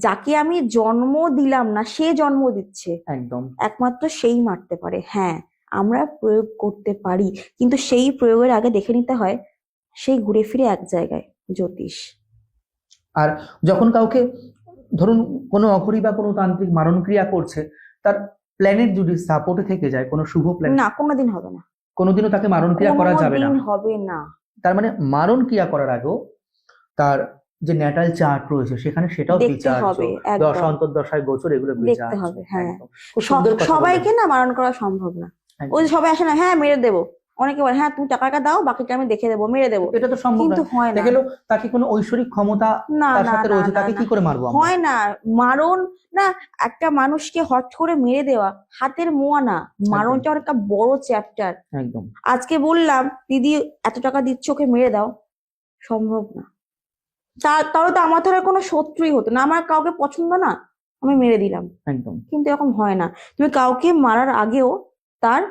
যাকে আমি জন্ম দিলাম না, সে জন্ম দিচ্ছে, একদম। একমাত্র সেই মারতে পারে। হ্যাঁ, আমরা প্রয়োগ করতে পারি, কিন্তু সেই প্রয়োগের আগে দেখে নিতে হয় সেই ঘুরে ফিরে এক জায়গায়, জ্যোতিষ। আর যখন কাউকে ধরুন কোনো অঘরী বা কোনো তান্ত্রিক মারণ ক্রিয়া করছে, তার প্ল্যানেট যদি সাপোর্টে থেকে যায়, কোনো শুভ প্ল্যানেট, না, কোনোদিন হবে না, কোনোদিনও তাকে মারণ ক্রিয়া করা যাবে না। কোনোদিন হবে না। তার মানে মারণ ক্রিয়া করার আগেও তার যে ন্যাটাল চার্ট রয়েছে সেখানে সেটাও দেখতে বিচার্য, হবে, দশা একদম অন্তর্দশায় গোচর, এগুলো দেখতে বিচার্য। হবে। হ্যাঁ, একদম। খুব সুন্দর কথা সবাইকে বললেন। না মারণ করা সম্ভব না। একদম। ওই যে সবাই আসে না, হ্যাঁ মেরে দেবো, অনেকে বলে হ্যাঁ তুমি টাকাটা দাও, বাকিটা আমি দেখে দেবো, মেরে দেবো, এটা তো সম্ভব কিন্তু নয়। হয় না। দেখে গেলো তাকে কোনো ঐশ্বরিক ক্ষমতা না তার না সাথে না রয়েছে, না তাকে না, কি করে মারবো আমরা? হয় না। মারণ না, একটা মানুষকে হট করে মেরে দেওয়া হাতের মোয়া না, মারণটা একটা বড় চ্যাপ্টার। একদম। আজকে বললাম দিদি এত টাকা দিচ্ছ, ওকে মেরে দাও, সম্ভব না। তাহলে তো আমার ধরে কোনো শত্রুই হতো না, আমার কাউকে পছন্দ না, আমি মেরে দিলাম। একদম। কিন্তু এরকম হয় না, তুমি কাউকে মারার আগেও তার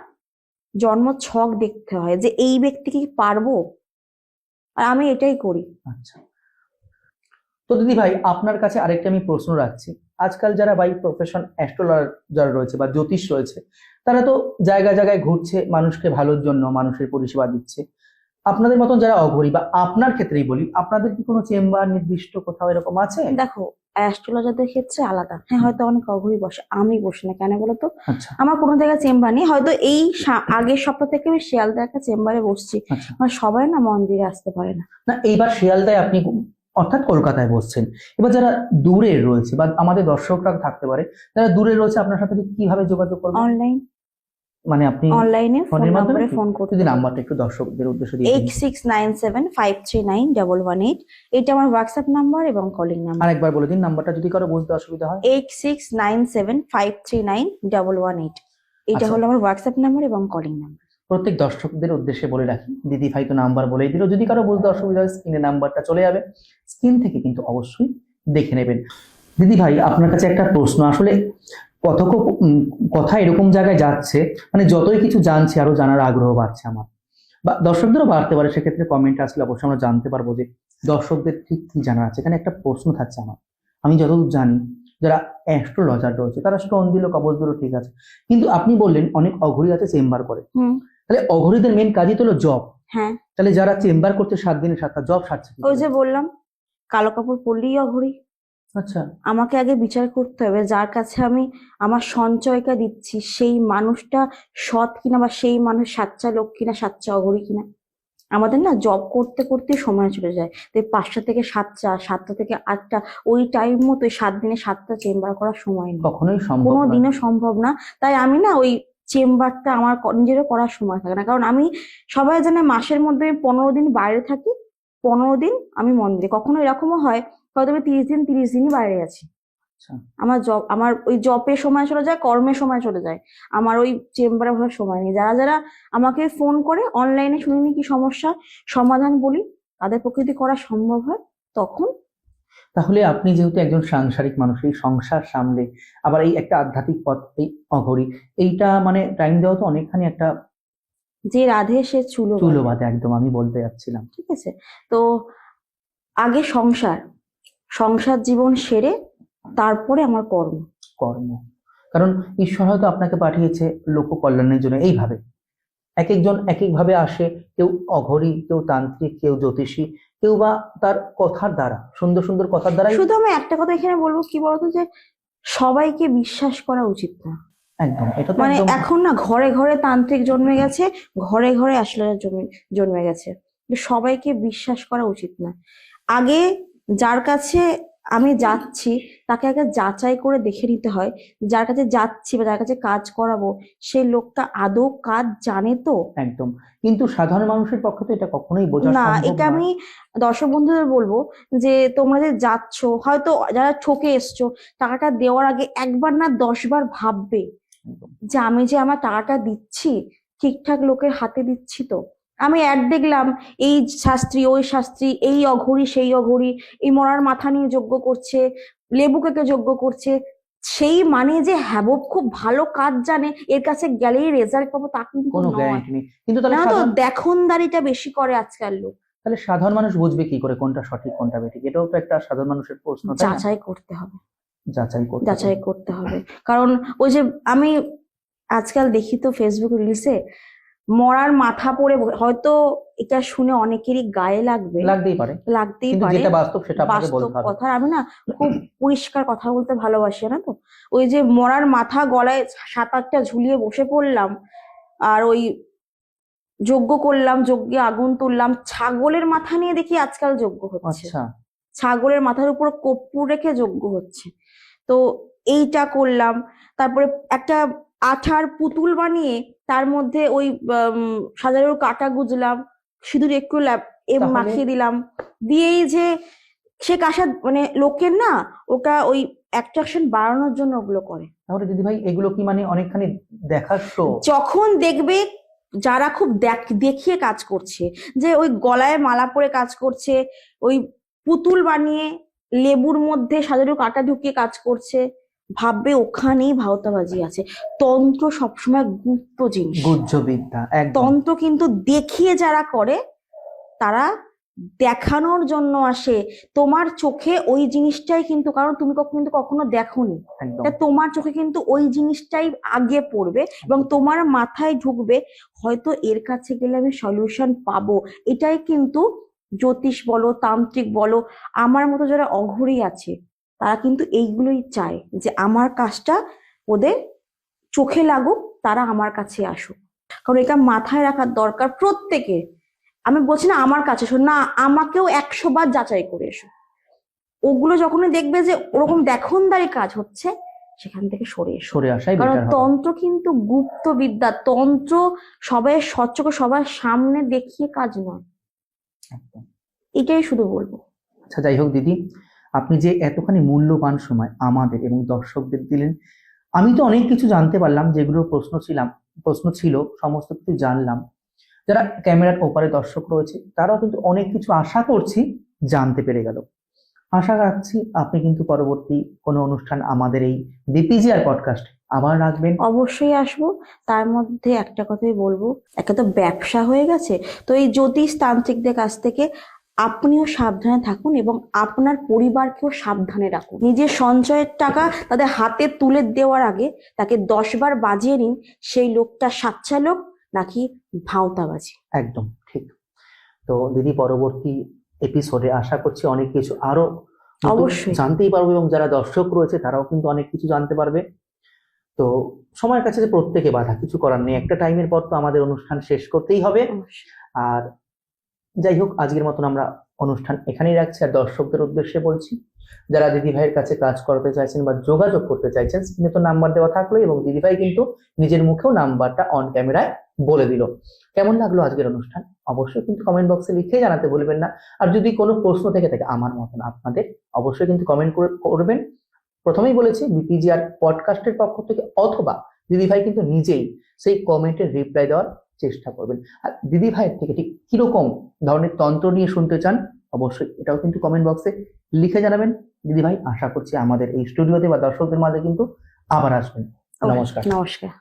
জন্ম ছক দেখতে হয় যে এই ব্যক্তিকে কি পারবো, আর আমি এটাই করি। আচ্ছা, তো দিদি ভাই আপনার কাছে আরেকটা আমি প্রশ্ন রাখছি। আজকাল যারা বাই প্রফেশন অ্যাস্ট্রোলজার রয়েছে বা জ্যোতিষ রয়েছে, তারা তো জায়গায় জায়গায় ঘুরছে, মানুষকে ভালোর জন্য মানুষের পরিষেবা দিচ্ছে। আপনাদের মতন যারা অঘরী, বা আপনার ক্ষেত্রেই বলি, আপনাদের কি কোনো চেম্বার নির্দিষ্ট কোথাও এরকম আছে? দেখো, অ্যাস্ট্রোলজারদের ক্ষেত্রে আলাদা, হ্যাঁ হয়তো অনেক অঘরী বসে, আমি বসি না, কেন বলো তো? আচ্ছা আমার কোনো জায়গায় চেম্বার নেই, হয়তো এই আগের সপ্তাহ থেকে আমি শিয়ালদা একটা চেম্বারে বসছি। আচ্ছা। আমার সবাই না মন্দিরে আসতে পারে না। না, এইবার শিয়ালদায় আপনি অর্থাৎ কলকাতায় বসছেন, এবার যারা দূরে রয়েছে বা আমাদের দর্শকরা থাকতে পারে যারা দূরে রয়েছে, আপনার সাথে কিভাবে যোগাযোগ করবে? অনলাইন, মানে আপনি অনলাইনে ফোন ফোনের মাধ্যমে নম্বরে ফোন করতে যদি হবে। নাম্বারটা একটু দর্শকদের উদ্দেশ্যে দিয়ে দিন। 8697539118, এটা আমার হোয়াটসঅ্যাপ নাম্বার এবং কলিং নাম্বার। আরেকবার বলে দিন নাম্বারটা, যদি কারো বুঝতে অসুবিধা হয়। 8697539118, এটা আচ্ছা। হলো আমার হোয়াটসঅ্যাপ নাম্বার এবং কলিং নাম্বার। প্রত্যেক দর্শকদের উদ্দেশ্যে বলে রাখি, দিদি ভাই তো নাম্বার বলেই দিল, যদি কারো বুঝতে অসুবিধা হয় স্ক্রিনে নাম্বারটা চলে যাবে, স্ক্রিন থেকে কিন্তু অবশ্যই দেখে নেবেন। দিদি ভাই আপনার কাছে একটা প্রশ্ন, আসলে কথা এরকম জায়গায় যাচ্ছে, মানে যতই কিছু জানছি আরো জানার আগ্রহ বাড়ছে আমার, বা দর্শকদেরও বাড়তে পারে, সেক্ষেত্রে কমেন্ট আসলে অবশ্যই আমরা জানতে পারবো যে দর্শকদের ঠিক কি জানা আছে। এখানে একটা প্রশ্ন থাকছে আমার, আমি যতদূর জানি যারা অ্যাস্ট্রোলজার রয়েছে তারা স্টোন দিল, কবজ দিল, ঠিক আছে, কিন্তু আপনি বললেন অনেক অঘরী আছে চেম্বার করে, তাহলে অঘরীদের মেন কাজই তো হলো জব। হ্যাঁ, তাহলে যারা চেম্বার করতে 7 দিনে 7টা জব সারছে কি ওই করে? যে বললাম, কালো কাপড় পরলেই অঘরী। আচ্ছা, আমাকে আগে বিচার করতে হবে যার কাছে আমি আমার সঞ্চয়টা দিচ্ছি সেই মানুষটা সৎ কিনা, বা সেই মানুষ সাচ্চা লোক কিনা, সাচ্চা অঘরী কিনা। আমাদের না জব করতে করতে সময় চলে যায়, তো 5টা থেকে 7টা, 7টা থেকে 8টা, ওই টাইম মতো 7 দিনে 7টা চেম্বার করার সময় নেই, কখনোই সম্ভব কোনো নয়। দিনও সম্ভব না। তাই আমি না ওই চেম্বারটা আমার নিজেরও করার সময় থাকে না, কারণ আমি, সবাই জানে মাসের মধ্যে 15 দিন বাইরে থাকি, 15 দিন আমি মন্দিরে। কখনো এরকমও হয় হয়তো আমি 30 দিনই বাইরে আছি। আচ্ছা, আমার ওই জবের সময় চলে যায়, কর্মের সময় চলে যায়, আমার ওই চেম্বারে ভাবার সময় নেই। যারা যারা আমাকে ফোন করে অনলাইনে শুনিনি কি সমস্যা, সমাধান বলি, তাদের পক্ষে যদি করা সম্ভব হয় তখন। তাহলে আপনি যেহেতু একজন সাংসারিক মানুষ, এই সংসার সামলে আবার এই একটা আধ্যাত্মিক পথ, এই অঘরী, এইটা মানে টাইম দেওয়া তো অনেকখানি একটা যে রাধে সে চুলো চুলো বাঁধে। বাদে, একদম আমি বলতে যাচ্ছিলাম। ঠিক আছে, তো আগে সংসার জীবন সেরে তারপরে আমার কর্ম। কর্ম, কারণ ঈশ্বর হয়তো আপনাকে পাঠিয়েছে লোক কল্যাণের জন্য। এইভাবে এক একজন এক একভাবে আসে, কেউ অঘরী, কেউ তান্ত্রিক, কেউ জ্যোতিষী, কেউ বা তার কথার দ্বারা, সুন্দর সুন্দর কথার দ্বারা। শুধু আমি একটা কথা এখানে বলবো, কি বলতো, যে সবাইকে বিশ্বাস করা উচিত না। একদম, এটা তো মানে একদম। এখন না ঘরে ঘরে তান্ত্রিক জন্মে গেছে, ঘরে ঘরে আসলে জন্মে গেছে, সবাইকে বিশ্বাস করা উচিত না। আগে যার কাছে আমি যাচ্ছি তাকে আগে যাচাই করে দেখে নিতে হয়, যার কাছে যাচ্ছি বা যার কাছে কাজ করাবো সেই লোকটা আদৌ কাজ জানে তো। একদম, কিন্তু সাধারণ মানুষের পক্ষে তো এটা কখনোই বোঝা না, সম্ভব এটা নয়। আমি দর্শক বন্ধুদের বলবো যে তোমরা যে যাচ্ছ, হয়তো যারা ঠকে এসছো, টাকাটা দেওয়ার আগে একবার না 10 বার ভাববে একদম। যে আমি যে আমার টাকাটা দিচ্ছি ঠিকঠাক লোকের হাতে দিচ্ছি তো। আমি অ্যাড দেখলাম, এই শাস্ত্রী ওই শাস্ত্রী, এই অঘরী সেই অঘরী, এই মরার মাথা নিয়ে যজ্ঞ করছে, লেবু কেটে যজ্ঞ করছে, সেই মানে যে হ্যাবব খুব ভালো কাজ জানে, এর কাছে গেলেই রেজাল্ট পাবো তা কিন্তু কোনো নয়। গ্যারান্টি নেই। কিন্তু তাহলে না তো, সাধারণ, দেখনদারিটা বেশি করে আজকাল লোক। তাহলে সাধারণ মানুষ বুঝবে কি করে কোনটা সঠিক কোনটা বেঠিক? এটাও তো একটা সাধারণ মানুষের প্রশ্ন, তাই না? যাচাই করতে হবে, যাচাই করতে হবে। যাচাই করতে হবে। কারণ ওই যে আমি আজকাল দেখি তো ফেসবুক রিলসে মরার মাথা পড়ে হয়তো এটা শুনে অনেকেরই গায়ে লাগতেই কিন্তু পারে, যেটা বাস্তব সেটা আপনাকে বাস্তব বলতে হবে। কথা। আমি না খুব পরিষ্কার কথা বলতে ভালোবাসি, না তো, ওই যে মরার মাথা গলায় 7-8টা ঝুলিয়ে বসে পড়লাম, আর ওই যজ্ঞ করলাম, যজ্ঞে আগুন তুললাম, ছাগলের মাথা নিয়ে দেখি আজকাল যজ্ঞ হচ্ছে। আচ্ছা, ছাগলের মাথার উপর কর্পূর রেখে যজ্ঞ হচ্ছে। তো এইটা করলাম, তারপরে একটা আঠার পুতুল বানিয়ে তার মধ্যে ওই সাজানোর কাটা গুজলাম, সিঁদুর একটু তাহলে- মাখিয়ে দিলাম, দিয়েই যে সে কাঁসা, মানে লোকের না ওটা ওই অ্যাট্রাকশন বাড়ানোর জন্য ওগুলো করে। তাহলে দিদি ভাই এগুলো কি মানে অনেকখানি দেখার শো? যখন দেখবে যারা খুব দেখিয়ে কাজ করছে, যে ওই গলায় মালা পরে কাজ করছে, ওই পুতুল বানিয়ে লেবুর মধ্যে সাজানো কাঁটা ঢুকিয়ে কাজ করছে, ভাববে ওখানেই ভাওতাবাজি আছে। তন্ত্র সবসময় গুপ্ত জিনিস, গুহ্য বিদ্যা, একদম তন্ত্র কিন্তু দেখিয়ে যারা করে তারা দেখানোর জন্য আসে। তোমার চোখে ওই জিনিসটাই কিন্তু, কারণ তুমি কিন্তু কখনো দেখোনি, একদম তা তোমার চোখে কিন্তু ওই জিনিসটাই আগে পড়বে এবং তোমার মাথায় ঢুকবে হয়তো এর কাছে গেলে আমি সলিউশন পাবো। এটাই কিন্তু জ্যোতিষ বলো, তান্ত্রিক বলো, আমার মতো যারা অঘরী আছে তারা কিন্তু এইগুলোই চায় যে আমার কাজটা ওদের চোখে লাগুক, তারা আমার কাছে আসুক। কারণ এটা মাথায় রাখার দরকার প্রত্যেকে। আমি বলছি না আমার কাছে এসো না, আমাকেও 100 বার যাচাই করে এসো। ওগুলো যখনই দেখবে যে ওরকম দেখনদারি কাজ হচ্ছে, সেখান থেকে সরে এসো। সরে আসাই কারণ বেটার হবে। তন্ত্র কিন্তু গুপ্ত বিদ্যা, তন্ত্র সবাই স্বচ্ছকে সবার সামনে দেখিয়ে কাজ নয়। একদম। এটাই শুধু বলবো। আচ্ছা, যাই হোক দিদি, আপনি যে এতখানি মূল্যবান সময় আমাদের এবং দর্শকদের দিলেন, আমি তো অনেক কিছু জানতে পারলাম, যেগুলো প্রশ্ন ছিল সমস্ত কিছু জানলাম। যারা ক্যামেরার ওপারে দর্শক রয়েছে তারাও কিন্তু অনেক কিছু আশা করছি জানতে পেরে গেল। আশা রাখছি আপনি কিন্তু পরবর্তী কোনো অনুষ্ঠান আমাদের এই বিপিজিআর পডকাস্ট আবার রাখবেন। অবশ্যই আসবো। তার মধ্যে একটা কথাই বলবো, একটা তো ব্যবসা হয়ে গেছে, তো এই জ্যোতিষ তান্ত্রিকদের কাছ থেকে আপনিও সাবধানে থাকুন এবং আপনার পরিবারকেও সাবধানে রাখুন। নিজের সঞ্চয়ের টাকা তাদের হাতে তুলে দেওয়ার আগে তাকে 10 বার বাজিয়ে নিন, সেই লোকটা সাচ্চা লোক নাকি ভাওতাবাজি। একদম ঠিক। তো দিদি, পরবর্তী এপিসোডে আশা করছি অনেক কিছু আরো নতুন অবশ্যই। জানতেই পারবো এবং যারা দর্শক রয়েছে তারাও কিন্তু অনেক কিছু জানতে পারবে। তো সময়ের কাছে যে প্রত্যেকে বাধা, কিছু করার নেই, একটা টাইমের পর তো আমাদের অনুষ্ঠান শেষ করতেই হবে। অবশ্যই। আর যাই হোক, আজকের মতন আমরা অনুষ্ঠান এখানেই রাখছি। আর দর্শকদের উদ্দেশ্যে বলছি, যারা দিদি ভাইয়ের কাছে কাজ করতে চাইছেন বা যোগাযোগ করতে চাইছেন, স্ক্রিনে তো নাম্বার দেওয়া থাকলো এবং দিদি ভাই কিন্তু নিজের মুখেও নাম্বারটা অন ক্যামেরায় বলে দিল। কেমন লাগলো আজকের অনুষ্ঠান অবশ্যই কিন্তু কমেন্ট বক্সে লিখে জানাতে ভুলবেন না। আর যদি কোনো প্রশ্ন থেকে থাকে আমার মতন আপনাদের, অবশ্যই কিন্তু কমেন্ট করবেন। প্রথমেই বলেছি বিপিজিআর পডকাস্টের পক্ষ থেকে, অথবা দিদি ভাই কিন্তু নিজেই সেই কমেন্টের রিপ্লাই দেওয়ার চেষ্টা করবেন। আর দিদি ভাইয়ের থেকে ঠিক কিরকম ধরনের তন্ত্র নিয়ে শুনতে চান অবশ্যই এটাও কিন্তু কমেন্ট বক্সে লিখে জানাবেন। দিদি ভাই আশা করছি আমাদের এই স্টুডিওতে বা দর্শকদের মাঝে কিন্তু আবার আসবেন। নমস্কার। নমস্কার।